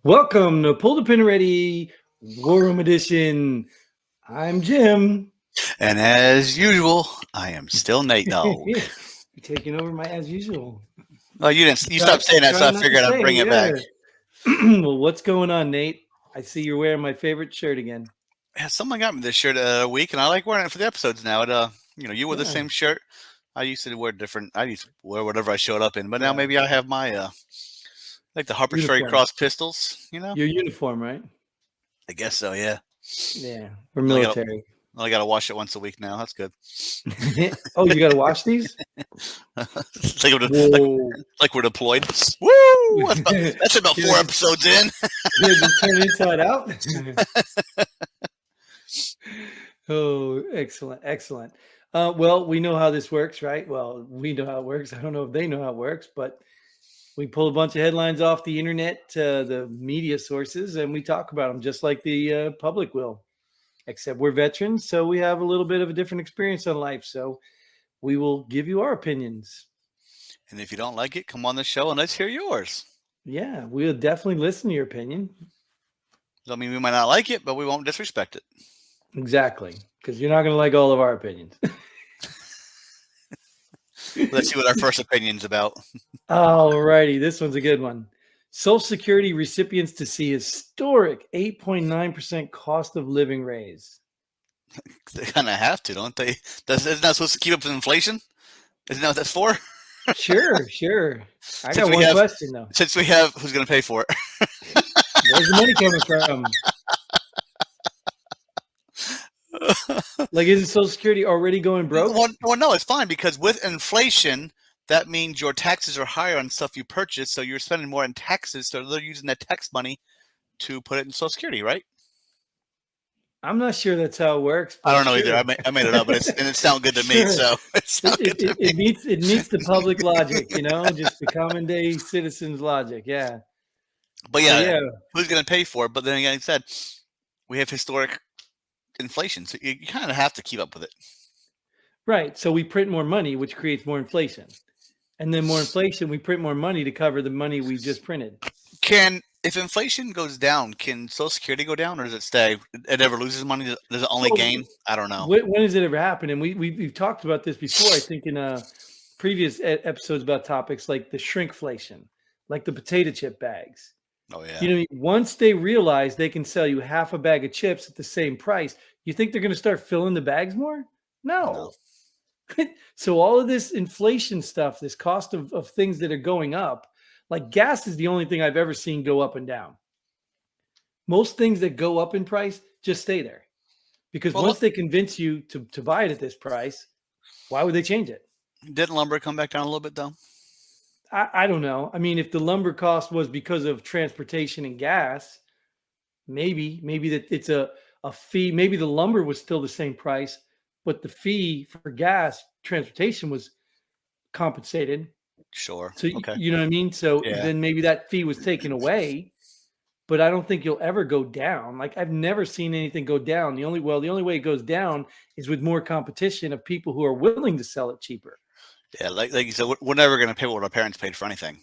Welcome to Pull the Pin Ready War Room Edition. I'm Jim. And as usual, I am still Nate Dogg. You're taking over my as usual. Oh, you didn't. You stopped saying that, so I figured I'd bring it back. Well, what's going on, Nate? I see you're wearing my favorite shirt again. Yeah, someone got me this shirt a week, and I like wearing it for the episodes now. You wear the same shirt. I used to wear different. I used to wear whatever I showed up in, but now maybe I have my like the Harper's Ferry Cross Pistols. You know, your uniform, right? I guess so. Yeah. Yeah, we're military. I got to wash it once a week now. That's good. Oh, you got to wash these? like we're deployed. Woo! That's about 4 episodes in. Just turn inside out. Oh, excellent. Well, we know how this works, right? Well, we know how it works. I don't know if they know how it works, but we pull a bunch of headlines off the internet, the media sources, and we talk about them just like the public will. Except we're veterans, so we have a little bit of a different experience on life. So we will give you our opinions. And if you don't like it, come on the show and let's hear yours. Yeah, we'll definitely listen to your opinion. I mean, we might not like it, but we won't disrespect it. Exactly, because you're not going to like all of our opinions. Let's see what our first opinion's about. All righty, this one's a good one. Social Security recipients to see historic 8.9% cost of living raise. They kind of have to, don't they? Isn't that supposed to keep up with inflation? Isn't that what that's for? Sure. I got one question, though. Since we have, who's going to pay for it? Where's the money coming from? Like, isn't Social Security already going broke? Well, no, it's fine because with inflation, that means your taxes are higher on stuff you purchase, so you're spending more in taxes. So they're using that tax money to put it in Social Security, right? I'm not sure that's how it works. I don't know either. I made it up, but it sounds good to me. So it meets the public logic, just the common day citizens' logic. Yeah. But yeah, who's going to pay for it? But then again, like I said, we have historic inflation, so you kind of have to keep up with it. Right. So we print more money, which creates more inflation. And then more inflation, we print more money to cover the money we just printed. If inflation goes down, can Social Security go down, or does it stay? It never loses money. Does it only gain? I don't know. When has it ever happened? And we've talked about this before. I think in previous episodes about topics like the shrinkflation, like the potato chip bags. Oh yeah. Once they realize they can sell you half a bag of chips at the same price, you think they're going to start filling the bags more? No. So all of this inflation stuff, this cost of things that are going up, like gas is the only thing I've ever seen go up and down. Most things that go up in price just stay there. Because once they convince you to buy it at this price, why would they change it? Didn't lumber come back down a little bit though? I don't know. I mean, if the lumber cost was because of transportation and gas, maybe that it's a fee. Maybe the lumber was still the same price, but the fee for gas transportation was compensated. Sure. So you know what I mean? So then maybe that fee was taken away, but I don't think you'll ever go down. Like I've never seen anything go down. The only way it goes down is with more competition of people who are willing to sell it cheaper. Yeah, like you said, we're never going to pay what our parents paid for anything.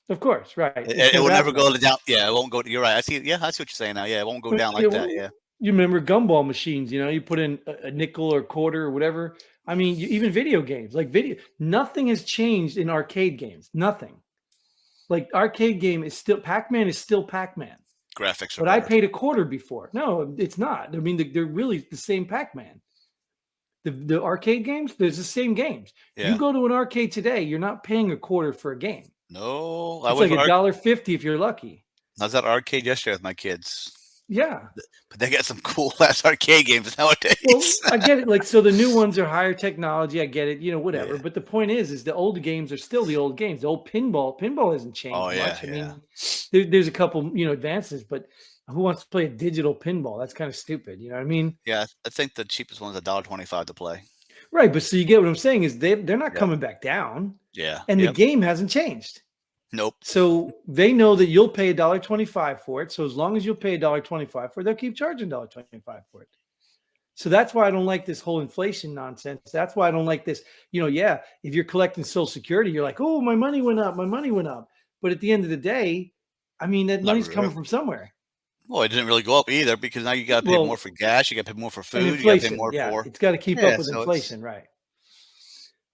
Of course, right. It will never go down. Yeah, it won't go. You're right. I see. Yeah, I see what you're saying now. Yeah, it won't go down like that. Yeah. You remember gumball machines? You put in a nickel or quarter or whatever. I mean, even video games, nothing has changed in arcade games. Nothing. Like arcade game is still Pac-Man is still Pac-Man. Graphics are. But I paid a quarter before. No, it's not. I mean, they're really the same Pac-Man. The arcade games, there's the same games. Yeah. You go to an arcade today, you're not paying a quarter for a game. No, it's like $1.50 if you're lucky. I was at arcade yesterday with my kids. Yeah, but they got some cool ass arcade games nowadays. Well, I get it. Like, so the new ones are higher technology. I get it. Whatever. Yeah. But the point is the old games are still the old games. The old pinball hasn't changed much. I mean, there's a couple, advances, but who wants to play a digital pinball? That's kind of stupid. You know what I mean? Yeah, I think the cheapest one is $1.25 to play. Right, but so you get what I'm saying is they're not coming back down. Yeah, and the game hasn't changed. Nope. So they know that you'll pay $1.25 for it. So as long as you'll pay $1.25 for it, they'll keep charging $1.25 for it. So that's why I don't like this whole inflation nonsense. That's why I don't like this. If you're collecting Social Security, you're like, oh, my money went up. But at the end of the day, I mean, that Not money's really. coming from somewhere. Well, it didn't really go up either because now you got to pay more Well, for gas. You got to pay more for and food. You got to pay inflation, more yeah, for. it's got to keep up Yeah, with so it's inflation, right?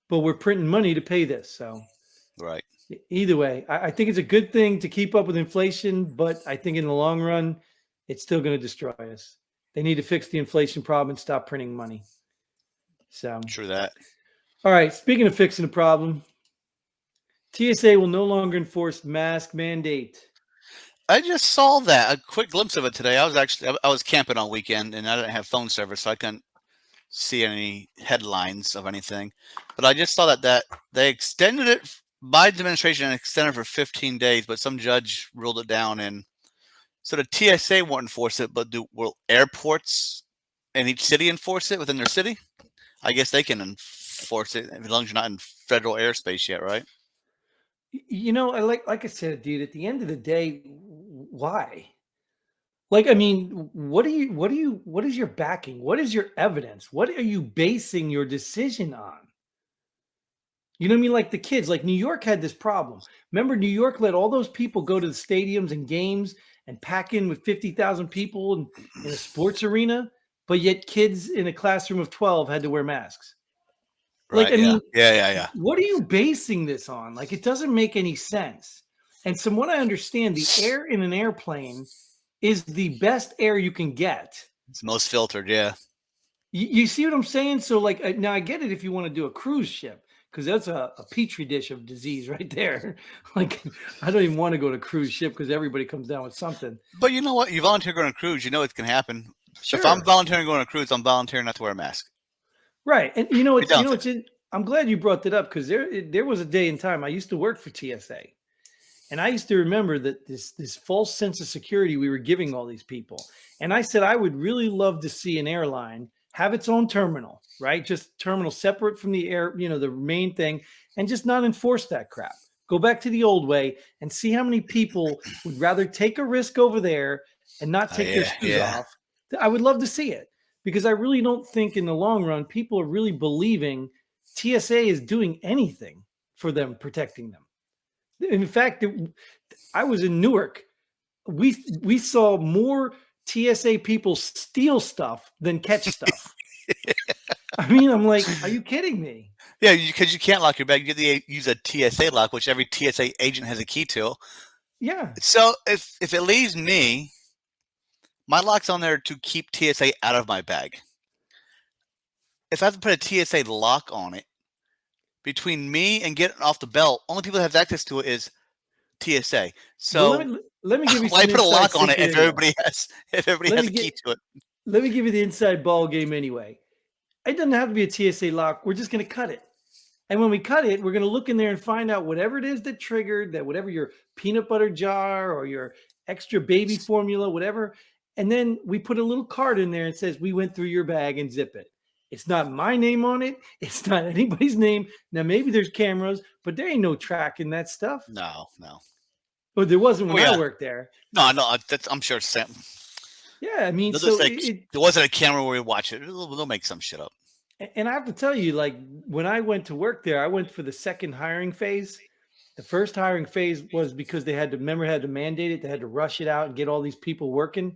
But we're printing money to pay this, so right. either way, I think it's a good thing to keep up with inflation, but I think in the long run, it's still going to destroy us. They need to fix the inflation problem and stop printing money. So, True that. all right. Speaking of fixing the problem, TSA will no longer enforce mask mandate. I just saw that a quick glimpse of it today. I was camping on weekend and I didn't have phone service, so I couldn't see any headlines of anything. But I just saw that they extended it. Biden administration extended for 15 days, but some judge ruled it down. And so the TSA won't enforce it, but will airports in each city enforce it within their city? I guess they can enforce it as long as you're not in federal airspace yet, right? I like I said, dude. At the end of the day, why? Like, I mean, what is your backing? What is your evidence? What are you basing your decision on? You know what I mean? Like the kids, like New York had this problem. Remember, New York let all those people go to the stadiums and games and pack in with 50,000 people in a sports arena, but yet kids in a classroom of 12 had to wear masks. Like, Right. I Yeah. mean, Yeah. what are you basing this on? Like, it doesn't make any sense. And from what I understand, the air in an airplane is the best air you can get. It's most filtered. Yeah. You see what I'm saying? So, like, now I get it if you want to do a cruise ship, because that's a petri dish of disease right there. Like, I don't even want to go to cruise ship because everybody comes down with something. But you know what? You volunteer going on a cruise, you know it can happen. If I'm Sure. volunteering going on a cruise, I'm volunteering not to wear a mask. Right. And Be done with it's in, I'm glad you brought that up because there was a day in time I used to work for TSA. And I used to remember that this false sense of security we were giving all these people. And I said I would really love to see an airline have its own terminal, right? Just terminal separate from the air, the main thing, and just not enforce that crap. Go back to the old way and see how many people would rather take a risk over there and not take their Yeah. shoes Yeah. off. I would love to see it because I really don't think in the long run people are really believing TSA is doing anything for them, protecting them. In fact, I was in Newark. We saw more TSA people steal stuff than catch stuff. I mean, I'm like, are you kidding me? Yeah, because you can't lock your bag. You use a TSA lock, which every TSA agent has a key to. Yeah. So if it leaves me, my lock's on there to keep TSA out of my bag. If I have to put a TSA lock on it, between me and getting off the belt, only people that have access to it is TSA. Well, So let me give you why some put a inside lock on it secret anyway. if everybody Let has me a key get to it? let me give you the inside ball game anyway. It doesn't have to be a TSA lock. We're just going to cut it. And when we cut it, we're going to look in there and find out whatever it is that triggered that, whatever your peanut butter jar or your extra baby formula, whatever. And then we put a little card in there and says, we went through your bag and zip it. It's not my name on it. It's not anybody's name. Now, maybe there's cameras, but there ain't no tracking that stuff. No. But there wasn't Oh when I yeah. worked there. No. I'm sure Yeah. I mean, they'll so just like there wasn't a camera where we watch it. They'll make some shit up. and I have to tell you, like when I went to work there, I went for the second hiring phase. The first hiring phase was because they had to mandate it. They had to rush it out and get all these people working.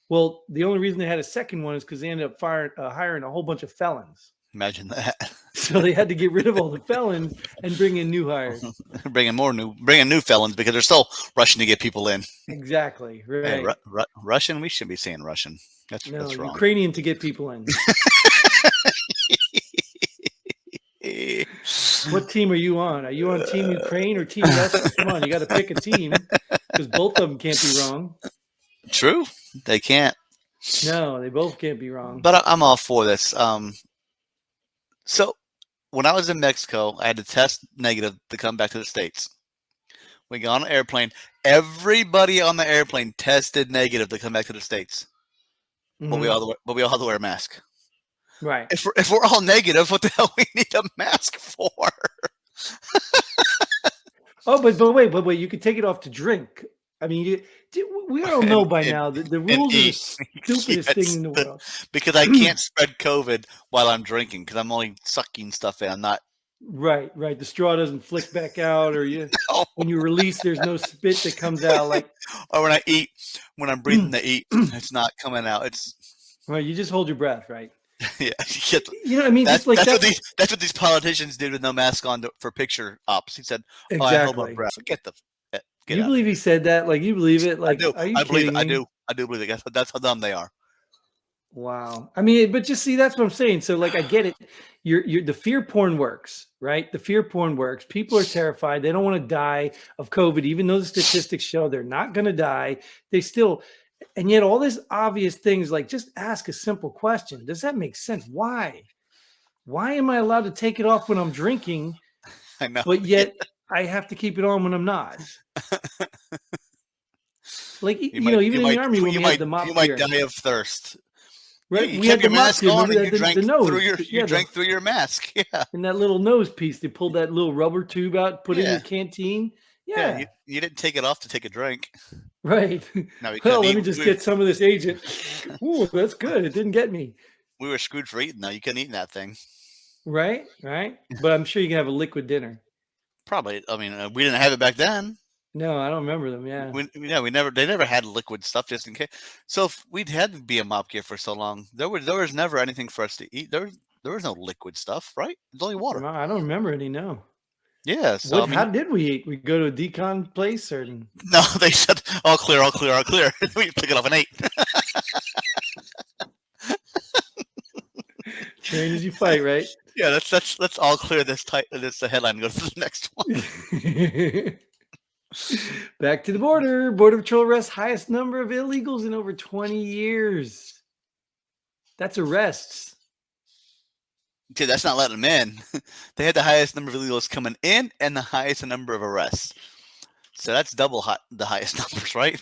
Well, the only reason they had a second one is because they ended up hiring a whole bunch of felons. Imagine that. So they had to get rid of all the felons and bring in new hires. bringing new felons because they're still rushing to get people in. Exactly. Right. Hey, Russian? We shouldn't be saying Russian. That's wrong. Ukrainian to get people in. What team are you on? Are you on Team Ukraine or Team Russia? Come on, you got to pick a team because both of them can't be wrong. True. They can't. No, they both can't be wrong. But I'm all for this. So when I was in Mexico, I had to test negative to come back to the States. We got on an airplane. Everybody on the airplane tested negative to come back to the States. Mhm. But we all had to wear a mask. Right. If we're all negative, what the hell we need a mask for? Oh, but wait, you could take it off to drink. I mean, we all know by now that the rules are the stupidest thing in the world. Because I can't spread COVID while I'm drinking because I'm only sucking stuff in. I'm not Right, right. The straw doesn't flick back out, or Oh, when you release, there's no spit that comes out. Like, or when I eat, when I'm breathing to eat, it's not coming out. It's right. You just hold your breath, right? yeah. You get You know, what I mean, just like that's what these politicians do with no mask on for picture ops. He said, "Oh, I hold my exactly. breath." Get You out of believe here. he said that? Like, you believe it? I Like, do. are you I believe. kidding I me? do. I do believe it. That's how dumb they are. Wow. I mean, but just see, that's what I'm saying. So, like, I get it. You're the fear porn works, right? The fear porn works. People are terrified. They don't want to die of COVID, even though the statistics show they're not going to die. They still, and yet all these obvious things, like just ask a simple question. Does that make sense? Why? Why am I allowed to take it off when I'm drinking, I know. but yet I have to keep it on when I'm not? Like, You you might. know, You even in the might. army when You we had might. the You mop might gear, die of thirst. Yeah, right? you We kept had the your mop mask gear. on Remember and that the nose? you Yeah, drank through your mask. Yeah. and that little nose piece. They pulled that little rubber tube out, put it in Yeah. your canteen. Yeah. Yeah, You didn't take it off to take a drink. right. No, we Well, couldn't let eat. me just get some of this agent. Ooh, that's good. It didn't get me. We were screwed for eating though. You couldn't eat that thing. Right, right. But I'm sure you can have a liquid dinner. Probably. I mean, we didn't have it back then. No, I don't remember them. Yeah. Yeah, we never. They never had liquid stuff just in case. So if we'd had to be a mop gear for so long, there was never anything for us to eat. There was no liquid stuff, right? It's only water. No, I don't remember any. No. Yeah. So I What? How mean, did we eat? We go to a decon place, or no, they said all clear, all clear, all clear. We took it off and ate. train as you fight, right? Yeah, let's all clear this tight. This the headline. Go to the next one. Back to the border. Border Patrol arrests highest number of illegals in over 20 years. That's arrests. Dude, that's not letting them in. They had the highest number of illegals coming in and the highest number of arrests. So that's double the highest numbers, right?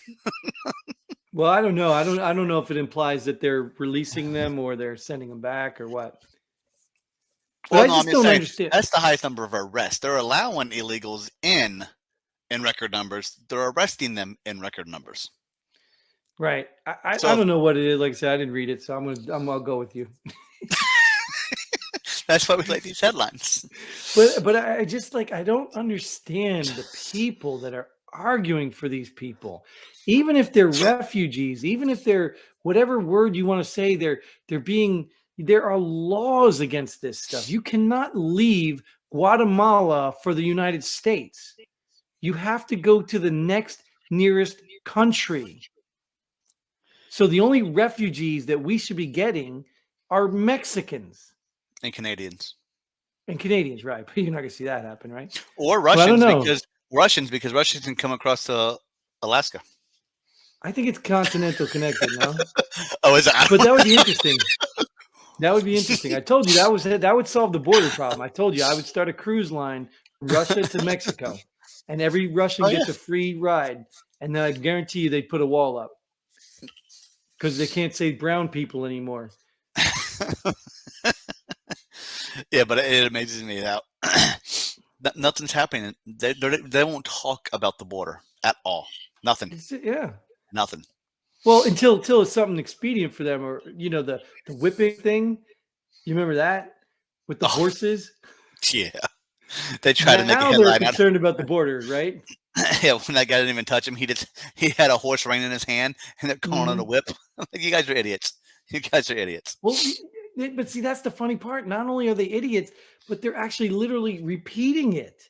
Well, I don't know. I don't know if it implies that they're releasing them or they're sending them back or what. But Well, I no, I'm just just don't saying understand. that's the highest number of arrests. They're allowing illegals in record numbers. They're arresting them in record numbers. Right. So I don't know what it is. Like I said, I didn't read it, so I'll go with you. that's why we like these headlines. But I just like I don't understand the people that are arguing for these people. Even if they're refugees, even if they're whatever word you want to say, they're being there are laws against this stuff. You cannot leave Guatemala for the United States. You have to go to the next nearest country. So the only refugees that we should be getting are Mexicans And Canadians. and Canadians, right? But you're not going to see that happen, right? Or Well, I don't Russians know. because Russians can come across to Alaska. I think it's continental connected, no? Oh, is it? I But don't that would be interesting. That would be interesting. I told you that would solve the border problem. I told you I would start a cruise line from Russia to Mexico, and every Russian Oh yeah. gets a free ride. And then I guarantee you they'd put a wall up because they can't say brown people anymore. Yeah, but it amazes me that nothing's happening. They won't talk about the border at all. Nothing. Yeah. Nothing. Well, until it's something expedient for them, or the whipping thing. You remember that with the Oh, horses? yeah. They try to make a Now they're headline out of concerned about the border, right? yeah, when that guy didn't even touch him, he had a horse rein in his hand and they're calling it a Mhm. whip. Like, you guys are idiots. You guys are idiots. Well, but see, that's the funny part. Not only are they idiots, but they're actually literally repeating it.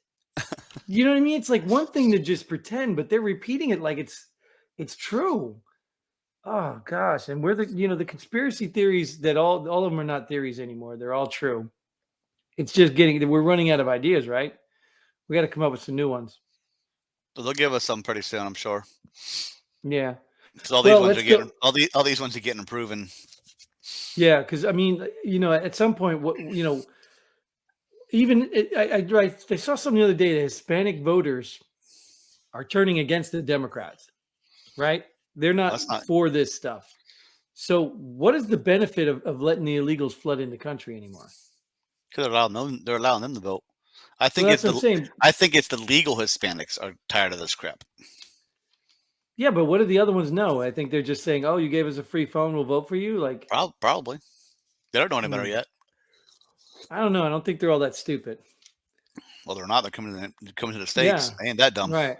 You know what I mean? It's like one thing to just pretend, but they're repeating it like it's true. Oh gosh, and we're the conspiracy theories that all of them are not theories anymore. They're all true. It's just we're running out of ideas, right? We got to come up with some new ones. But they'll give us some pretty soon, I'm sure. Yeah. Because all these Well, ones let's are go. getting all these ones are getting proven. Yeah, because I mean, at some point, even I saw something the other day that Hispanic voters are turning against the Democrats, right? They're not That's not for this stuff. So, what is the benefit of letting the illegals flood in the country anymore? because they're allowing them to vote. Well, that's what I'm saying. I think it's the legal Hispanics are tired of this crap. Yeah, but what do the other ones know? I think they're just saying, "Oh, you gave us a free phone, we'll vote for you." Like, Probably. They don't know any better hmm, yet. I don't know. I don't think they're all that stupid. Well, they're not. They're coming to the states. Yeah, They ain't that dumb. right.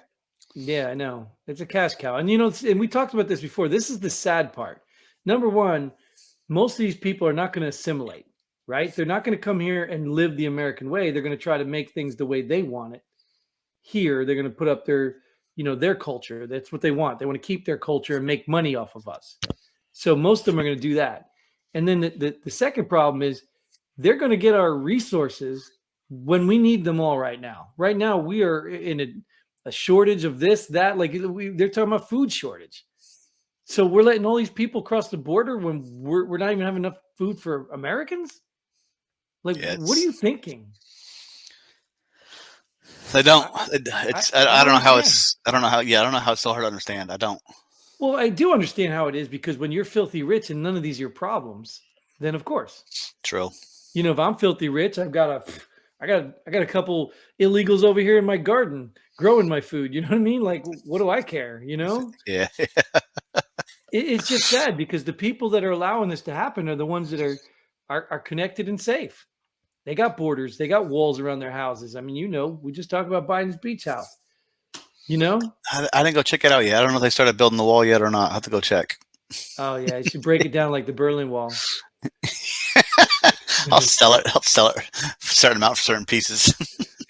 Yeah, I know. It's a cash cow. And and we talked about this before. This is the sad part. Number one, most of these people are not going to assimilate, right? They're not going to come here and live the American way. They're going to try to make things the way they want it. Here, they're going to put up their culture. That's what they want. They want to keep their culture and make money off of us. So most of them are going to do that. And then the second problem is they're going to get our resources when we need them all right now. Right now, we are in a shortage of this, that. Like they're talking about food shortage. So we're letting all these people cross the border when we're not even having enough food for Americans. Like, Yeah, what are you thinking? they don't. I don't know how understand. it's. I don't know how. Yeah, I don't know how it's so hard to understand. I don't. Well, I do understand how it is because when you're filthy rich and none of these are your problems, then of course, True. if I'm filthy rich, I got a couple illegals over here in my garden growing my food. You know what I mean? Like, what do I care? Yeah. It's just sad because the people that are allowing this to happen are the ones that are connected and safe. They got borders, they got walls around their houses. I mean, we just talked about Biden's beach house. I didn't go check it out yet. I don't know if they started building the wall yet or not. I have to go check. Oh yeah, you should break it down like the Berlin Wall. I'll sell it. Certain amount for certain pieces.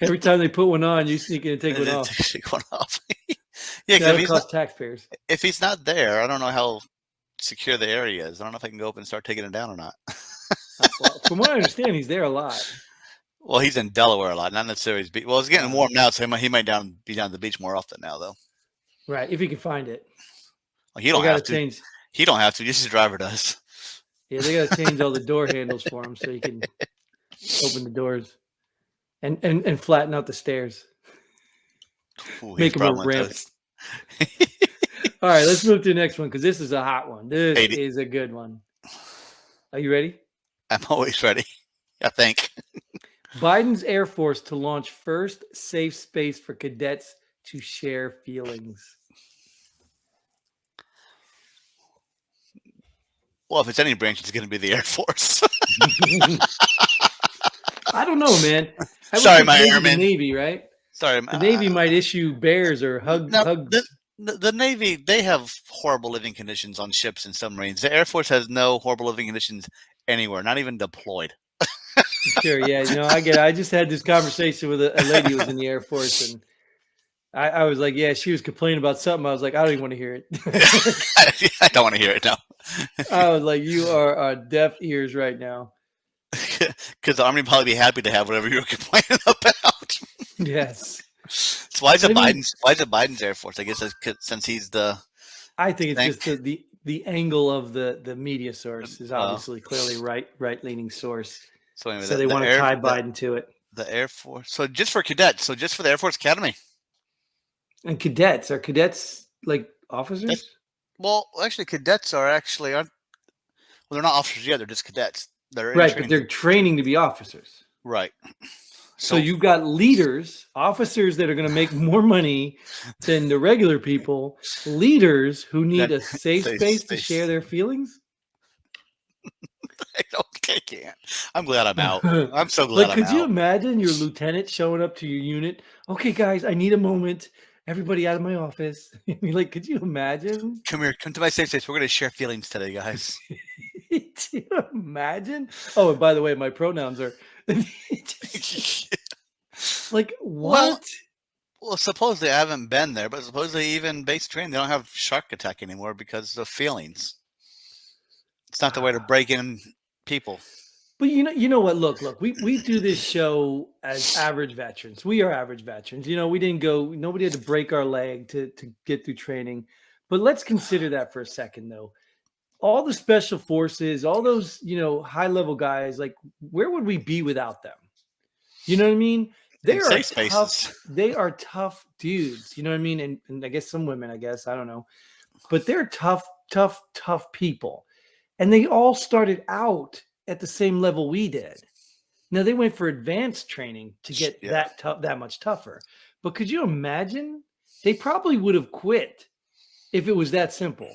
Every time they put one on, you sneak in and take one off. Take one off. Yeah, That'll cost taxpayers. If he's not there, I don't know how secure the area is. I don't know if I can go up and start taking it down or not. Well, from what I understand, he's there a lot. Well, he's in Delaware a lot, not necessarily his beach. Well, it's getting warm now, so he might be down at the beach more often now, though. Right, if he can find it. Well, he don't have to. Change. He don't have to. Just his driver does. Yeah, they got to change all the door handles for him so he can open the doors and flatten out the stairs. Ooh, Make them more ramp. All right, let's move to the next one because this is a hot one. This is a good one. Are you ready? I'm always ready. I think. Biden's Air Force to launch first safe space for cadets to share feelings. Well, if it's any branch, it's going to be the Air Force. I don't know, man. Sorry, my airman. The Navy, right? Sorry, the Navy might issue bears or hugs. The Navy, they have horrible living conditions on ships and submarines. The Air Force has no horrible living conditions anywhere, not even deployed. Sure, yeah. I get it. I just had this conversation with a lady who was in the Air Force, and I was like, yeah, she was complaining about something. I was like, I don't even want to hear it. I don't want to hear it, no. I was like, you are on deaf ears right now. Because the Army would probably be happy to have whatever you're complaining about. Yes. So why is it Biden's Air Force? I guess since he's the. I think it's just the angle of the media source is obviously clearly right leaning source. So anyway, they want to tie Biden to it. The Air Force. So just for cadets. So just for the Air Force Academy. And cadets like officers? Well, actually, cadets aren't. Well, they're not officers yet. They're just cadets. Right, but they're training to be officers. Right. So you've got leaders, officers that are going to make more money than the regular people, leaders who need a safe space to share their feelings. I can't. I'm glad I'm out. I'm so glad I'm out. Could you imagine your lieutenant showing up to your unit? Okay, guys, I need a moment. Everybody out of my office. Could you imagine? Come here. Come to my safe space. We're going to share feelings today, guys. Do you imagine? Oh, and by the way, my pronouns are... what? Well, supposedly I haven't been there, but supposedly even base training, they don't have shark attack anymore because of feelings. It's not the way to break in people. But you know what? Look. We do this show as average veterans. We are average veterans. We didn't go. Nobody had to break our leg to get through training. But let's consider that for a second, though. All the special forces, all those high level guys, where would we be without them? You know what I mean? They are tough. They are tough dudes. You know what I mean? And I guess some women. I don't know, but they're tough people, and they all started out at the same level we did. Now they went for advanced training to get that much tougher. But could you imagine? They probably would have quit if it was that simple.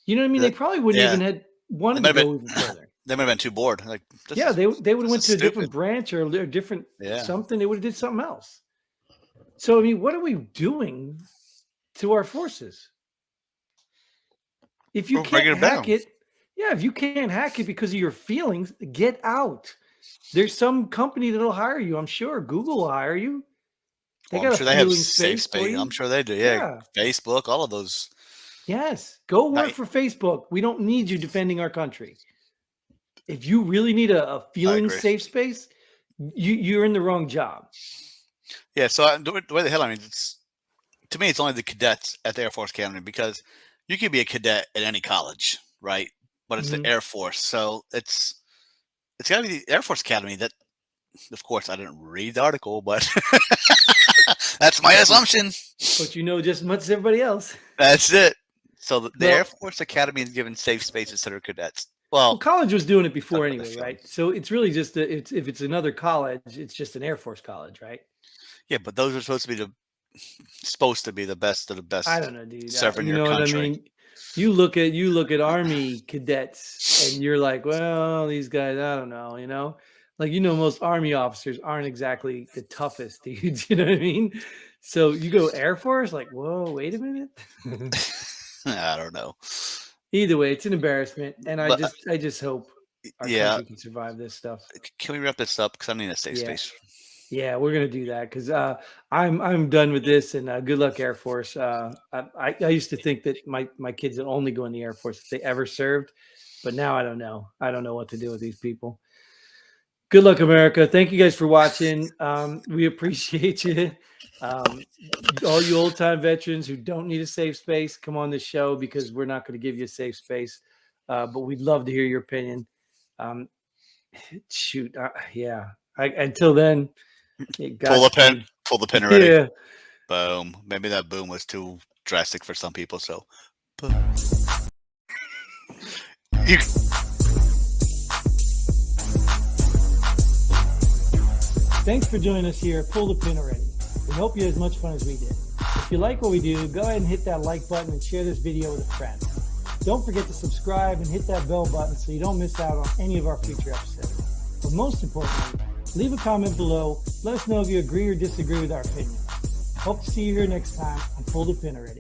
You know what I mean? They probably wouldn't even had wanted to go even further. they might have been too bored. Like, Yeah, they would have this went is to a different stupid. branch or a different Yeah. something. They would have did something else. So I mean, what are we doing to our forces? If you We're breaking can't it hack down. it, yeah, if you can't hack it because of your feelings, get out. There's some company that'll hire you. I'm sure Google will hire you. They Well, I'm got a sure they have feeling safe space for space. I'm you. sure they do. Yeah. Yeah. Facebook, all of those. Yes. Go Now, work for Facebook. We don't need you defending our country. If you really need a I feeling agree. safe space, you're in the wrong job. Yeah. So the way the hell, I mean, to me, it's only the cadets at the Air Force Academy, because you could be a cadet at any college, right? But it's the Mhm. Air Force, so it's got to be the Air Force Academy. That, of course, I didn't read the article, but that's my But you assumption. but you know just as much as everybody else. That's it. So the Air Well, Force Academy is given safe spaces to their cadets. well, Well, college was doing it that's before what they anyway, feel. right? So it's really just it's if it's another college, it's just an Air Force college, right? Yeah, but those are supposed to be the best of the I best don't know, dude. serving You your know what I country. mean? You look at Army cadets, and you're like, well, these guys, I don't know, like most Army officers aren't exactly the toughest dudes. You know what I mean? So you go Air Force, like, whoa, wait a minute. I don't know, Either way, it's an embarrassment, and I but just I just hope our yeah, country can survive this stuff. can we wrap this up? Because I need a safe Yeah. space. Yeah, we're gonna do that because I'm done with this. And good luck, Air Force. I used to think that my kids would only go in the Air Force if they ever served, but now I don't know. I don't know what to do with these people. Good luck, America. Thank you guys for watching. We appreciate you. Um, all you old time veterans who don't need a safe space, come on this show because we're not going to give you a safe space, but we'd love to hear your opinion. Um, shoot, yeah. Until then. Pull the pin. Godspeed. Pull the pin already. Yeah. Boom. Maybe that boom was too drastic for some people. So, boom. You Thanks for joining us here. Pull the pin already. We hope you had as much fun as we did. If you like what we do, go ahead and hit that like button and share this video with a friend. Don't forget to subscribe and hit that bell button so you don't miss out on any of our future episodes. But most importantly, leave a comment below. Let us know if you agree or disagree with our opinion. Hope to see you here next time on Pull the Pin Already.